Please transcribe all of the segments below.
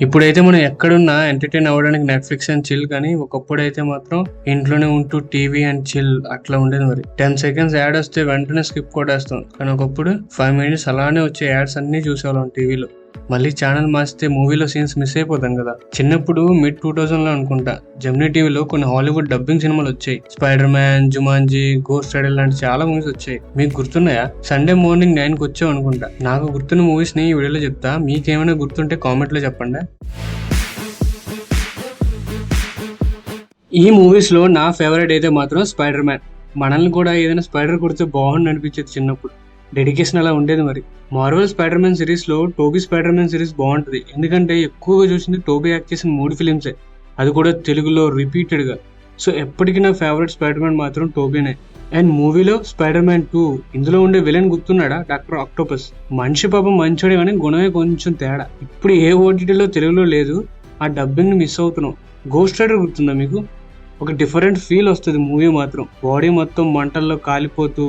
ఇప్పుడైతే మనం ఎక్కడున్నా ఎంటర్టైన్ అవ్వడానికి నెట్ఫ్లిక్స్ అండ్ చిల్, కానీ ఒకప్పుడైతే మాత్రం ఇంట్లోనే ఉంటూ టీవీ అండ్ చిల్ అట్లా ఉండేది. మరి 10 seconds యాడ్ వస్తే వెంటనే స్కిప్ కొట్టేస్తాం, కానీ ఒకప్పుడు 5 minutes అలానే వచ్చే యాడ్స్ అన్ని చూసేవాళ్ళం టీవీలో. మళ్ళీ ఛానల్ మార్చితే మూవీలో సీన్స్ మిస్ అయిపోతాం కదా. చిన్నప్పుడు మిడ్ 2000 లో అనుకుంటా జెమినీ టీవీలో కొన్ని హాలీవుడ్ డబ్బింగ్ సినిమాలు వచ్చాయి. Spider Man, Jumanji, Ghost Rider లాంటి చాలా మూవీస్ వచ్చాయి. మీకు గుర్తున్నాయా? సండే మార్నింగ్ 9కి వచ్చావు అనుకుంటా. నాకు గుర్తున్న మూవీస్ ని ఈ వీడియోలో చెప్తా, మీకేమైనా గుర్తుంటే కామెంట్ లో చెప్పండి. ఈ మూవీస్ లో నా ఫేవరెట్ అయితే మాత్రం స్పైడర్ మ్యాన్. మనల్ని కూడా ఏదైనా స్పైడర్ కుడితే బాగుండి అనిపించేది చిన్నప్పుడు. డెడికేషన్ అలా ఉండేది. మరి మార్వెల్ స్పైడర్ మ్యాన్ సిరీస్ లో టోబీ స్పైడర్ మ్యాన్ సిరీస్ బాగుంటది, ఎందుకంటే ఎక్కువగా చూసింది టోబీ యాక్ట్ చేసిన 3 ఫిలిమ్సే, అది కూడా తెలుగులో రిపీటెడ్ గా. సో ఎప్పటికీ నా ఫేవరెట్ స్పైడర్ మ్యాన్ మాత్రం టోబీనే. అండ్ మూవీలో స్పైడర్ మ్యాన్ 2, ఇందులో ఉండే విలన్ గుర్తున్నాడా? Doctor octopus. మనిషి పాపం మంచోడే కానీ గుణమే కొంచెం తేడా. ఇప్పుడు ఏ ఓటీటీలో తెలుగులో లేదు, ఆ డబ్బింగ్ ని మిస్ అవుతున్నాం. గోస్ట్ రైడర్ గుర్తుందా మీకు? ఒక డిఫరెంట్ ఫీల్ వస్తుంది మూవీ మాత్రం. బాడీ మొత్తం మంటల్లో కాలిపోతూ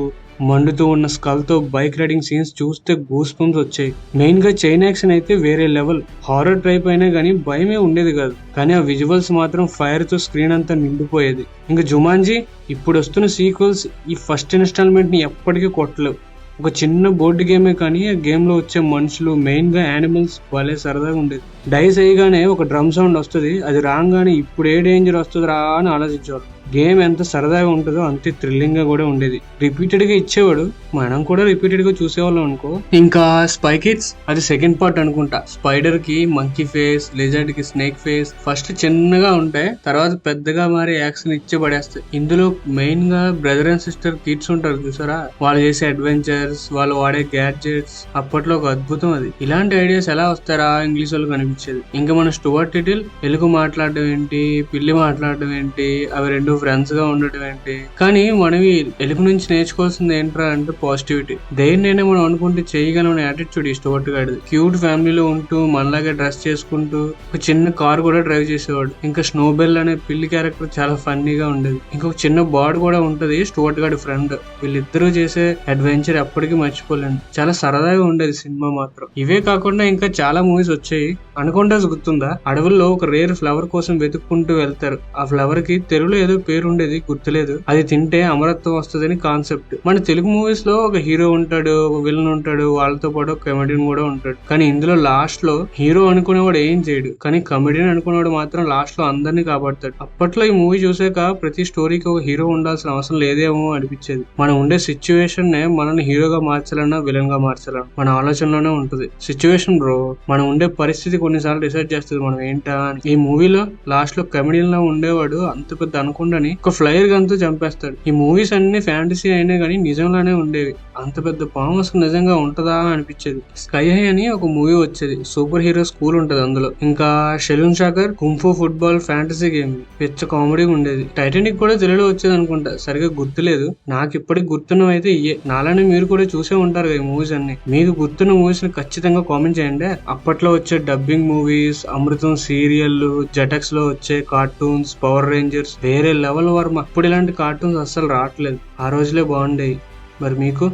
మండుతూ ఉన్న స్కల్ తో బైక్ రైడింగ్ సీన్స్ చూస్తే గూస్ బంప్స్ వచ్చాయి. మెయిన్ గా చైన్ యాక్షన్ అయితే వేరే లెవెల్. హారర్ టైప్ అయినా కానీ భయమే ఉండేది కాదు, కానీ ఆ విజువల్స్ మాత్రం ఫైర్ తో స్క్రీన్ అంతా నిండిపోయేది. ఇంకా జుమాంజీ, ఇప్పుడు వస్తున్న సీక్వెల్స్ ఈ ఫస్ట్ ఇన్స్టాల్మెంట్ ని ఎప్పటికీ కొట్టలేవు. ఒక చిన్న బోర్డు గేమే కానీ ఆ గేమ్ లో వచ్చే మనుషులు, మెయిన్ గా యానిమల్స్ భలే సరదాగా ఉండేది. డైస్ అయ్యగానే ఒక డ్రమ్ సౌండ్ వస్తుంది, అది రాగానే ఇప్పుడు ఏ డేంజర్ వస్తుంది రా అని ఆలోచించేవాడు. గేమ్ ఎంత సరదాగా ఉంటుందో అంతే థ్రిల్లింగ్ గా కూడా ఉండేది. రిపీటెడ్ గా ఇచ్చేవాడు, మనం కూడా రిపీటెడ్ గా చూసేవాళ్ళం అనుకో. ఇంకా స్పై కిడ్స్, అది సెకండ్ పార్ట్ అనుకుంటా. స్పైడర్ కి మంకీ ఫేస్, లిజర్డ్ కి స్నేక్ ఫేస్. ఫస్ట్ చిన్నగా ఉంటాయి, తర్వాత పెద్దగా మారి యాక్షన్ ఇచ్చే పడేస్తాయి. ఇందులో మెయిన్ గా బ్రదర్ అండ్ సిస్టర్ కిడ్స్ ఉంటారు చూసారా, వాళ్ళు చేసే అడ్వెంచర్స్, వాళ్ళు వాడే గ్యాడ్జెట్స్ అప్పట్లో ఒక అద్భుతం. అది ఇలాంటి ఐడియాస్ ఎలా వస్తారా ఇంగ్లీష్ వాళ్ళకి అనిపించేది. ఇంకా మన స్టూవర్ట్ టిటిల్ ఎలుగు మాట్లాడడం ఏంటి, పిల్లి మాట్లాడడం ఏంటి, అవి రెండు ఫ్రెండ్స్ గా ఉండటం ఏంటి. కానీ మనవి ఎలుగు నుంచి నేర్చుకోవాల్సింది ఏంట్రా అంటే పాజిటివిటీ. దేన్నైనా మనం అనుకుంటే చేయగలం యాటిట్యూడ్ ఈ స్టూవర్ట్ గాడిది. క్యూట్ ఫ్యామిలీలో ఉంటూ మనలాగే డ్రెస్ చేసుకుంటూ ఒక చిన్న కార్ కూడా డ్రైవ్ చేసేవాడు. ఇంకా స్నోబెల్ అనే పిల్లి క్యారెక్టర్ చాలా ఫన్నీగా ఉండేది. ఇంకొక చిన్న బాడ్ కూడా ఉంటది స్టూవర్ట్ గాడి ఫ్రెండ్. వీళ్ళిద్దరూ చేసే అడ్వెంచర్ ఎప్పటికీ మర్చిపోలేండి. చాలా సరదాగా ఉండేది సినిమా మాత్రం. ఇవే కాకుండా ఇంకా చాలా మూవీస్ వచ్చాయి. అనుకొండాస్ గుర్తుందా? అడవుల్లో ఒక రేర్ ఫ్లవర్ కోసం వెతుక్కుంటూ వెళ్తారు. ఆ ఫ్లవర్ కి తెలుగులో ఏదో పేరు ఉండేది, గుర్తులేదు. అది తింటే అమరత్వం వస్తుందని కాన్సెప్ట్. మన తెలుగు మూవీస్ లో ఒక హీరో ఉంటాడు, ఒక విలన్ ఉంటాడు, వాళ్ళతో పాటు ఒక కమెడియన్ కూడా ఉంటాడు. కానీ ఇందులో లాస్ట్ లో హీరో అనుకునేవాడు ఏం చేయడు, కానీ కమెడియన్ అనుకునేవాడు మాత్రం లాస్ట్ లో అందరినీ కాపాడతాడు. అప్పట్లో ఈ మూవీ చూసాక ప్రతి స్టోరీకి ఒక హీరో ఉండాల్సిన అవసరం లేదేమో అనిపించేది. మనం ఉండే సిచ్యువేషన్ నే మనల్ని హీరోగా మార్చాలన్నా విలన్ గా మార్చాలన్నా మన ఆలోచనలోనే ఉంటుంది. సిచ్యువేషన్ బ్రో, మనం ఉండే పరిస్థితి కొన్నిసార్లు డిసైడ్ చేస్తుంది మనం ఏంటా అని. ఈ మూవీలో లాస్ట్ లో కమెడియన్ లా ఉండేవాడు అంత పెద్ద అనుకుండాని ఒక ఫ్లైర్ గన్ తో చంపేస్తాడు. ఈ మూవీస్ అన్ని ఫ్యాంటసీ అయినా కానీ నిజంగానే ఉండేవి. అంత పెద్ద పాము అసలు నిజంగా ఉంటదా అనిపించేది. స్కై హై అని ఒక మూవీ వచ్చేది, సూపర్ హీరో స్కూల్ ఉంటది అందులో. ఇంకా Shaolin soccer kung fu football fantasy game, పిచ్చ కామెడీ ఉండేది. టైటానిక్ కూడా తెలుగులో వచ్చేది అనుకుంటా, సరిగా గుర్తులేదు. నాకు ఇప్పటికి గుర్తున్నవి అయితే ఇయే. నాలానే మీరు కూడా చూసే ఉంటారు ఈ మూవీస్ అన్ని. మీకు గుర్తున్న మూవీస్ ని ఖచ్చితంగా కామెంట్ చేయండి. అప్పట్లో వచ్చే డబ్బింగ్ మూవీస్, అమృతం సీరియల్, జెటెక్స్ లో వచ్చే కార్టూన్స్, పవర్ రేంజర్స్ వేరే లెవెల్ వర్మ. ఇప్పుడు ఇలాంటి కార్టూన్స్ అస్సలు రావట్లేదు. ఆ రోజులే బాగుండేవి. మరి మీకు?